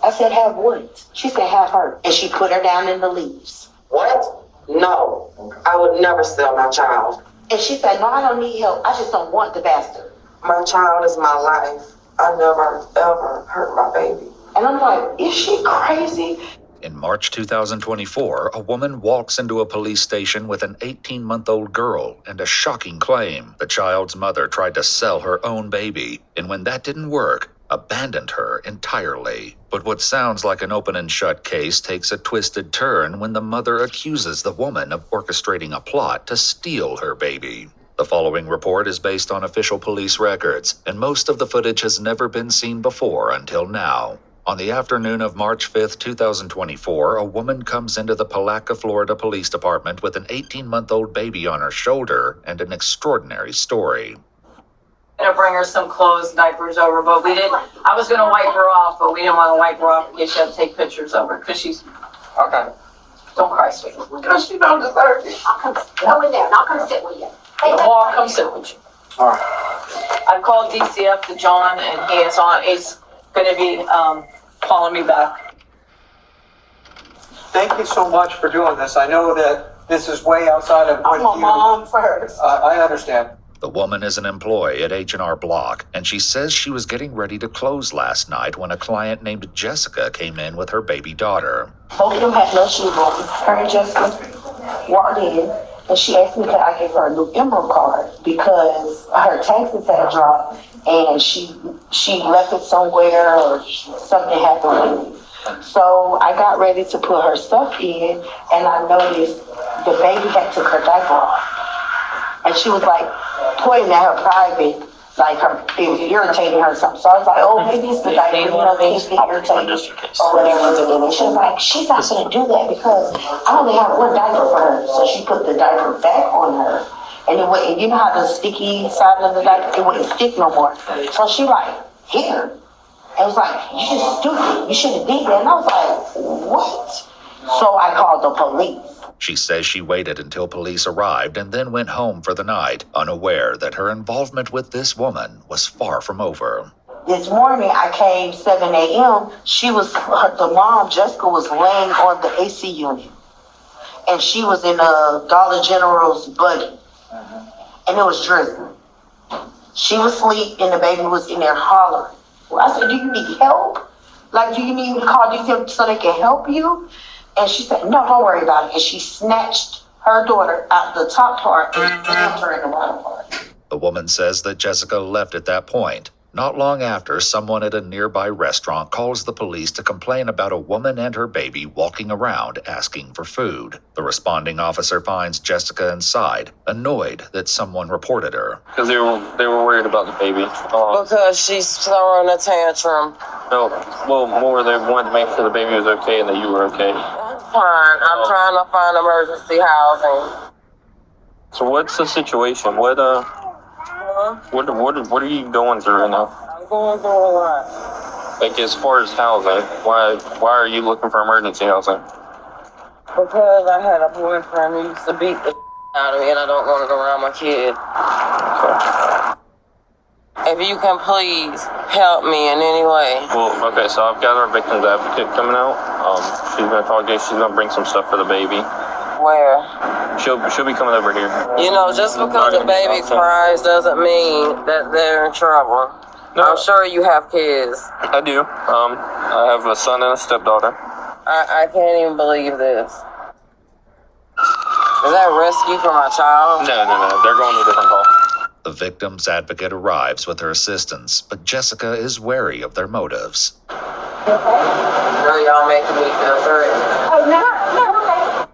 I said, have what? She said, have her. And she put her down in the leaves. What? No, I would never sell my child. And she said, no, I don't need help. I just don't want the bastard. My child is my life. I never, ever hurt my baby. And I'm like, is she crazy? In March 2024, a woman walks into a police station with an 18-month-old girl and a shocking claim the child's mother tried to sell her own baby, and when that didn't work, abandoned her entirely. But what sounds like an open and shut case takes a twisted turn when the mother accuses the woman of orchestrating a plot to steal her baby. The following report is based on official police records, and most of the footage has never been seen before until now. On the afternoon of March 5th, 2024, a woman comes into the Palatka, Florida Police Department with an 18-month-old baby on her shoulder and an extraordinary story. Gonna bring her some clothes, diapers over, but we didn't. I was gonna wipe her off, but we didn't want to wipe her off because she had to take pictures of her because she's okay. Don't cry, sweetie. Because she don't deserve it. I'll go in there and I'll come sit with you. Well, I'll come sit with you. All right. I've called DCF to John, and he's gonna be calling me back. Thank you so much for doing this. I know that this is way outside of what I'm a mom first. I understand. The woman is an employee at H&R Block, and she says she was getting ready to close last night when a client named Jessica came in with her baby daughter. Both of them had no shoes on. Her and Jessica walked in, and she asked me could I give her a new Emerald card because her taxes had dropped, and she left it somewhere or something happened with it. So I got ready to put her stuff in, and I noticed the baby had took her diaper off. And she was like pointing at her private, like it was irritating her or something. So I was like, oh, maybe it's the diaper, you know, they get irritated or whatever. And she was like, she's not going to do that because I only have one diaper for her. So she put the diaper back on her. And it went, and you know how the sticky side of the diaper, it wouldn't stick no more. So she like, here. And it was like, you just stupid. You should have did that. And I was like, what? So I called the police. She says she waited until police arrived and then went home for the night, unaware that her involvement with this woman was far from over. This morning I came 7 a.m. The mom, Jessica, was laying on the AC unit. And she was in a Dollar General's buggy. And it was drizzling. She was asleep and the baby was in there hollering. I said, do you need help? Like, do you need me to call these so they can help you? And she said, no, don't worry about it. And she snatched her daughter out the top part and put her in the bottom part. The woman says that Jessica left at that point. Not long after, someone at a nearby restaurant calls the police to complain about a woman and her baby walking around asking for food. The responding officer finds Jessica inside, annoyed that someone reported her. Because they were worried about the baby. Because she's throwing a tantrum. No, well, more they wanted to make sure the baby was okay and that you were okay. That's fine. I'm trying to find emergency housing. So what's the situation? What are you going through right now? I'm going through a lot. Like as far as housing, why are you looking for emergency housing? Because I had a boyfriend who used to beat the out of me and I don't want it around my kid. Okay. If you can please help me in any way. Well, okay, so I've got our victim's advocate coming out. She's gonna talk to you. She's gonna bring some stuff for the baby. Where? She'll be coming over here. You know, just because the baby cries doesn't mean that they're in trouble. No. I'm sure you have kids. I do. I have a son and a stepdaughter. I can't even believe this. Is that rescue for my child? No. They're going to a different call. The victim's advocate arrives with her assistants, but Jessica is wary of their motives. Really, y'all making me feel sorry. Oh, no, okay.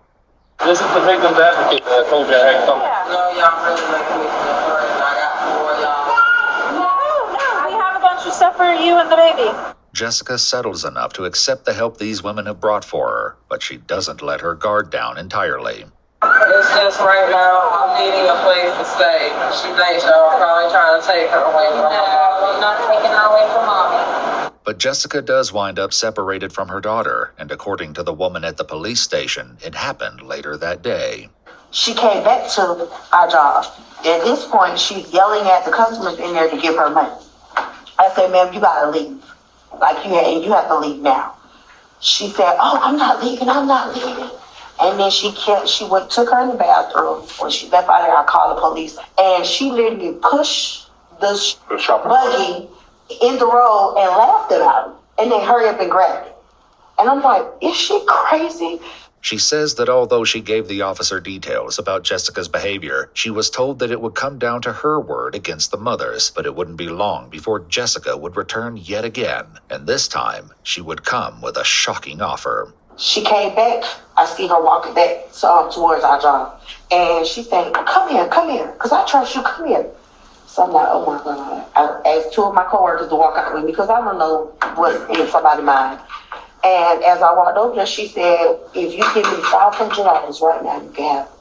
This is the victim's advocate that I told you I had come. No, y'all really making me feel sorry. I got 4 y'all. No, we have a bunch of stuff for you and the baby. Jessica settles enough to accept the help these women have brought for her, but she doesn't let her guard down entirely. It's just right now, I'm needing a place to stay. She thinks y'all are probably trying to take her away from her. No, we're not taking her away from mommy. But Jessica does wind up separated from her daughter, and according to the woman at the police station, it happened later that day. She came back to our job. At this point, she's yelling at the customers in there to give her money. I said, ma'am, you gotta leave. You have to leave now. she said, "Oh, I'm not leaving. I'm not leaving." And then she took her in the bathroom. When she left out there, I called the police. And she literally pushed the buggy in the road and laughed about it. And then hurry up and grabbed it. And I'm like, is she crazy? She says that although she gave the officer details about Jessica's behavior, she was told that it would come down to her word against the mother's, but it wouldn't be long before Jessica would return yet again. And this time, she would come with a shocking offer. She came back. I see her walking back towards our job. And she said, come here, because I trust you, come here. So I'm like, oh my God. I asked two of my coworkers to walk out with me because I don't know what's in somebody's mind. And as I walked over there, she said, if you give me $500 right now, you can have it.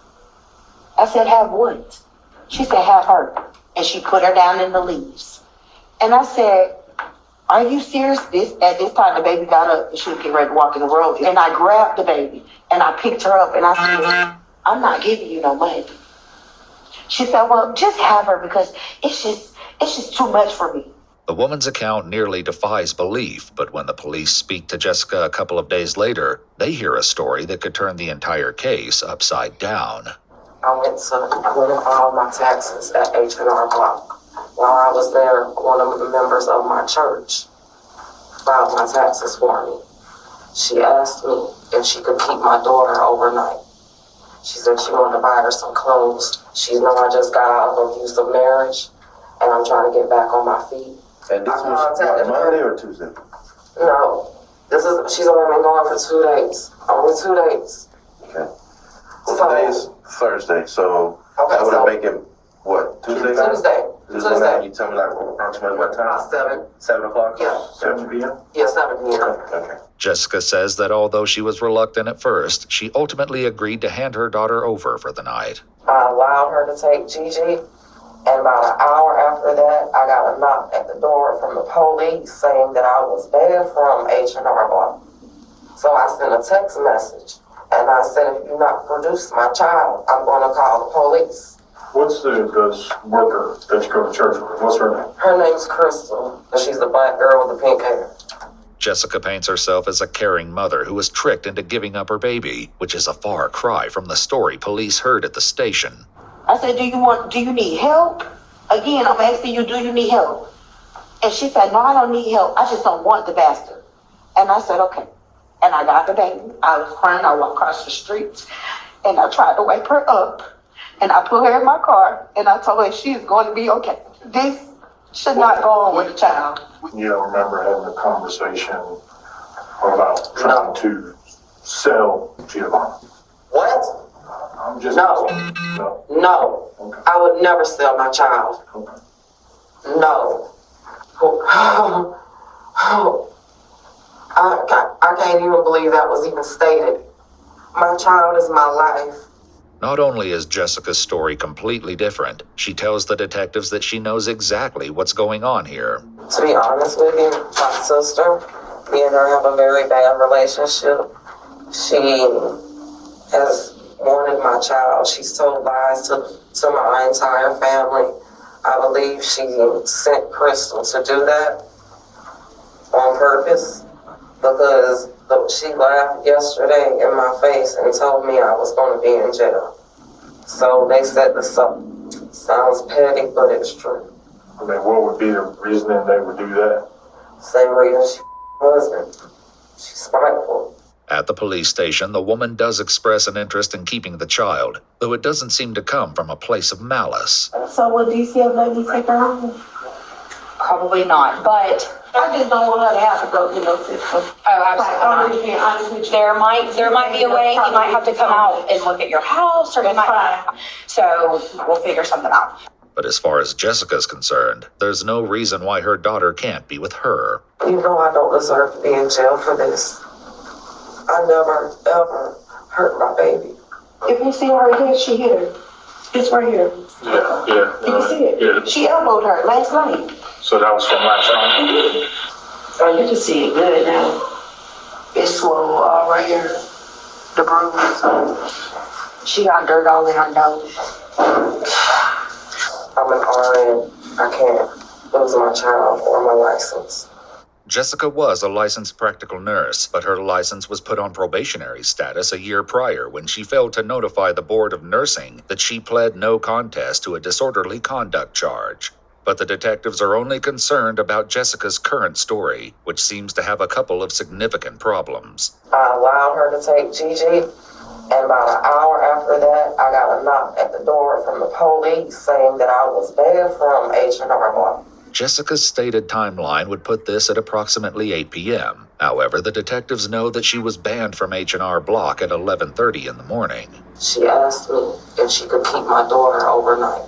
I said, have what? She said, have her. And she put her down in the leaves. And I said, are you serious? At this time, the baby got up and she was getting ready to walk in the road. And I grabbed the baby and I picked her up and I said, I'm not giving you no money. She said, well, just have her because it's just too much for me. The woman's account nearly defies belief, but when the police speak to Jessica a couple of days later, they hear a story that could turn the entire case upside down. I went and filed my taxes at H&R Block. While I was there, one of the members of my church filed my taxes for me. She asked me if she could keep my daughter overnight. She said she wanted to buy her some clothes. She knew I just got out of an abusive marriage, and I'm trying to get back on my feet. And this was Monday or Tuesday? No, she's only been gone for 2 days. Only 2 days. Okay. Well, today is Thursday, so okay, that would make it, what, Tuesday night? Tuesday night. You tell me like approximately what time? 7 o'clock? Yeah. 7 p.m.? Yeah, 7 p.m. Okay. Jessica says that although she was reluctant at first, she ultimately agreed to hand her daughter over for the night. I allowed her to take Gigi. And about an hour after that, I got a knock at the door from the police saying that I was banned from H&R Block. So I sent a text message, and I said, if you not produce my child, I'm going to call the police. What's the worker that you go to church with? What's her name? Her name's Crystal. She's the black girl with the pink hair. Jessica paints herself as a caring mother who was tricked into giving up her baby, which is a far cry from the story police heard at the station. I said, do you need help? Again, I'm asking you, do you need help? And she said, no, I don't need help. I just don't want the bastard. And I said, okay. And I got the baby. I was crying. I walked across the street and I tried to wake her up. And I put her in my car and I told her she's going to be okay. This should not go on with a child. You don't remember having a conversation about trying to sell Giovanni? What? I'm just No. No. Okay. I would never sell my child. Okay. No. I can't even believe that was even stated. My child is my life. Not only is Jessica's story completely different, she tells the detectives that she knows exactly what's going on here. To be honest with you, my sister, me and her have a very bad relationship. She has wanted my child. She's told lies to my entire family. I believe she sent Crystal to do that on purpose because she laughed yesterday in my face and told me I was going to be in jail. So they set this up. Sounds petty, but it's true. I mean, what would be the reasoning they would do that? Same reason she husband. She's spiteful. At the police station, the woman does express an interest in keeping the child, though it doesn't seem to come from a place of malice. So will DCF let me take her home? Probably not, but I just don't want her to have to go through no system. absolutely not. There might be a way. He might have to come out and look at your house, or he might. So we'll figure something out. But as far as Jessica's concerned, there's no reason why her daughter can't be with her. You know I don't deserve to be in jail for this. I never, ever hurt my baby. If you see her here, she hit her. It's right here. Yeah. You can see it. Yeah. She elbowed her last night. So that was from last night? Oh, you can see it good now. It's swole all right here. The bruise. She got dirt all in her nose. I'm an RN. I can't lose my child or my license. Jessica was a licensed practical nurse, but her license was put on probationary status a year prior when she failed to notify the Board of Nursing that she pled no contest to a disorderly conduct charge. But the detectives are only concerned about Jessica's current story, which seems to have a couple of significant problems. I allowed her to take Gigi, and about an hour after that, I got a knock at the door from the police saying that I was banned from H&R Block. Jessica's stated timeline would put this at approximately 8 p.m. However, the detectives know that she was banned from H&R Block at 11:30 in the morning. She asked me if she could keep my daughter overnight.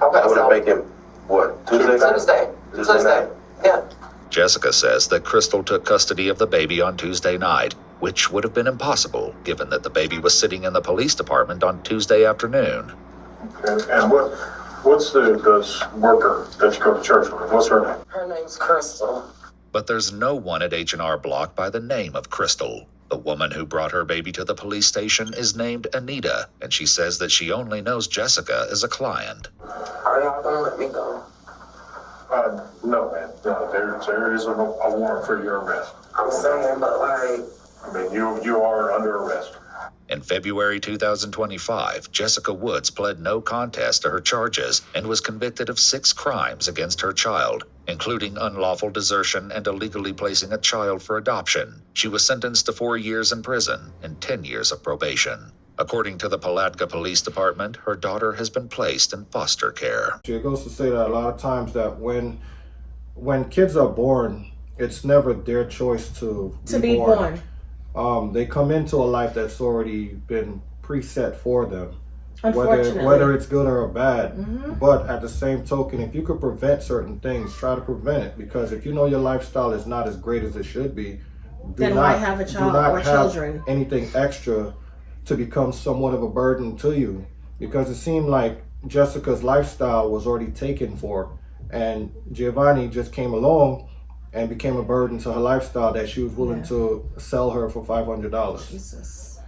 Okay, That would make it, what, Tuesday night? Tuesday, yeah. Jessica says that Crystal took custody of the baby on Tuesday night, which would have been impossible given that the baby was sitting in the police department on Tuesday afternoon. Okay. And what's the worker that you go to church with? What's her name? Her name's Crystal. But there's no one at H&R Block by the name of Crystal. The woman who brought her baby to the police station is named Anita, and she says that she only knows Jessica as a client. Are y'all gonna let me go? No, man. No, there is a warrant for your arrest. I'm saying, but like... I mean, you are under arrest. In February 2025, Jessica Woods pled no contest to her charges and was convicted of 6 crimes against her child, including unlawful desertion and illegally placing a child for adoption. She was sentenced to 4 years in prison and 10 years of probation. According to the Palatka Police Department, her daughter has been placed in foster care. It goes to say that a lot of times that when kids are born, it's never their choice to be born. They come into a life that's already been preset for them, whether it's good or bad. Mm-hmm. But at the same token, if you could prevent certain things, try to prevent it, because if you know your lifestyle is not as great as it should be, then why have a child or children? Anything extra to become somewhat of a burden to you, because it seemed like Jessica's lifestyle was already taken for, and Giovanni just came along and became a burden to her lifestyle that she was willing to sell her for $500. Jesus.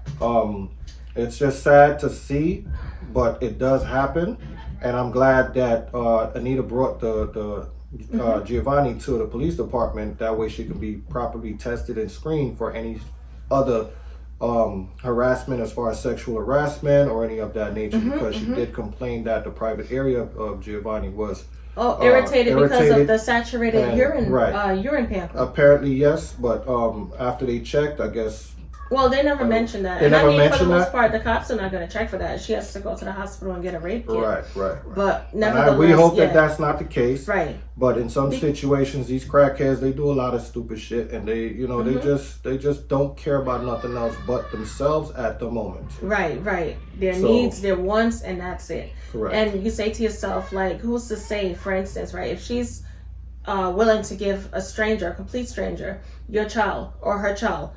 It's just sad to see, but it does happen, and I'm glad that Anita brought the Giovanni to the police department. That way she can be properly tested and screened for any other harassment as far as sexual harassment or any of that nature, because she did complain that the private area of Giovanni was irritated because of the saturated urine pamper. Apparently, yes, but after they checked, I guess. Well, they never mentioned that. They never mentioned that. For the most part, the cops are not going to check for that. She has to go to the hospital and get a rape kit. Right. But nevertheless, we hope that that's not the case. Right. But in some situations, these crackheads, they do a lot of stupid shit, and they they just don't care about nothing else but themselves at the moment. Right. Their needs, their wants, and that's it. Correct. And you say to yourself, like, who's to say, for instance, right, if she's willing to give a stranger, a complete stranger, your child or her child,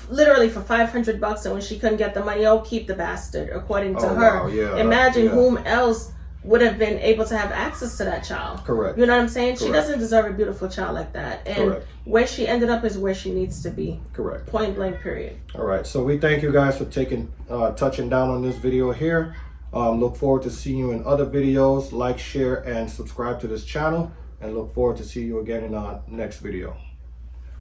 literally for $500, and when she couldn't get the money, keep the bastard, according to her. Wow, yeah, imagine whom else would have been able to have access to that child. Correct. You know what I'm saying? Correct. She doesn't deserve a beautiful child like that. And where she ended up is where she needs to be. Correct. Point blank, period. All right. So we thank you guys for touching down on this video here. Look forward to seeing you in other videos. Like, share, and subscribe to this channel. And look forward to seeing you again in our next video.